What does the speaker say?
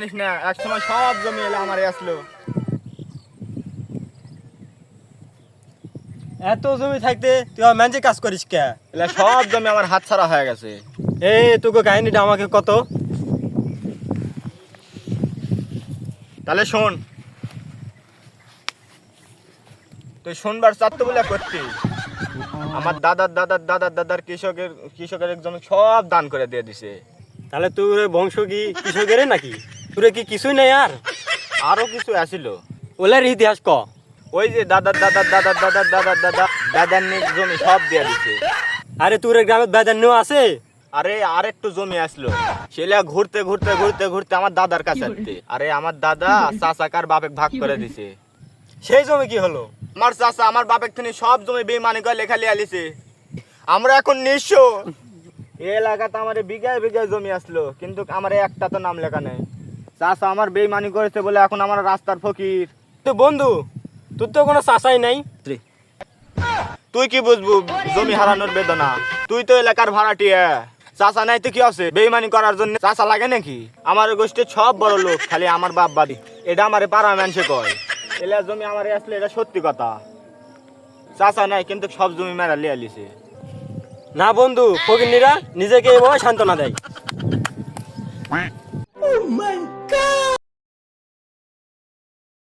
জানিস না এক সময় সব জমি এলে আমারে আসলো। এত জমি থাকতে তুই আর ম্যাঞ্চে কাজ করিস কে? এলে সব জমি আমার হাতছাড়া হয়ে গেছে। তোকে কাহিনীটা আমাকে কত। তাহলে শোন, তুই শুনবার চাচ্ছ বলে করতি। আমার দাদার দাদার দাদার দাদার কৃষকের জমি সব দান করে দিয়ে দিছে। তাহলে তোর বংশ কি কৃষকের নাকি? তোর কি কিছুই নেই আর? আরো কিছু আসিল, ওলার ইতিহাস ক। ওই যে দাদার দাদার দাদার দাদার দাদার দাদা দাদার জমি সব দিয়ে দিছে। আরে তোর গ্রামে বেদান্য আছে? আরে আর একটু জমি আসলো, সেটা ঘুরতে ঘুরতে ঘুরতে ঘুরতে আমার দাদার কাছে আসতে। আরে আমার দাদা চাচাকার বাপেক ভাগ করে দিছে। সেই জমি কি হলো? আমার চাচা আমার বাপের থেকে সব জমি বেমানি করে লেখা লিয়ে আলিছে। আমরা এখন নিঃস্ব। এই এলাকাতে আমার বিঘায় বিঘায় জমি আসলো, কিন্তু আমার একটা তো নাম লেখা নেই। চাচা আমার বেমানি করেছে বলে এখন আমার রাস্তার ফকির। তো বন্ধু, তোর তো কোনো চাষাই নাই। তুই কি বুঝবু জমি হারানোর বেদনা? তুই তো এলাকার ভাড়াটিয়া। চাচা নাই তো কি আছে? বেইমানি করার জন্য চাচা লাগে নাকি? আমার গোষ্ঠীর সব বড় লোক, খালি আমার বাপ বাড়ি। এটা আমার পাড়া মানুষে কয়। এলা জমি আমার আসলে এটা সত্যি কথা। চাচা নাই কিন্তু সব জমি মেরা লিয়ে আলিছে। না বন্ধু, ফকিরনিরা নিজেকে এভাবে সান্ত্বনা দেয়।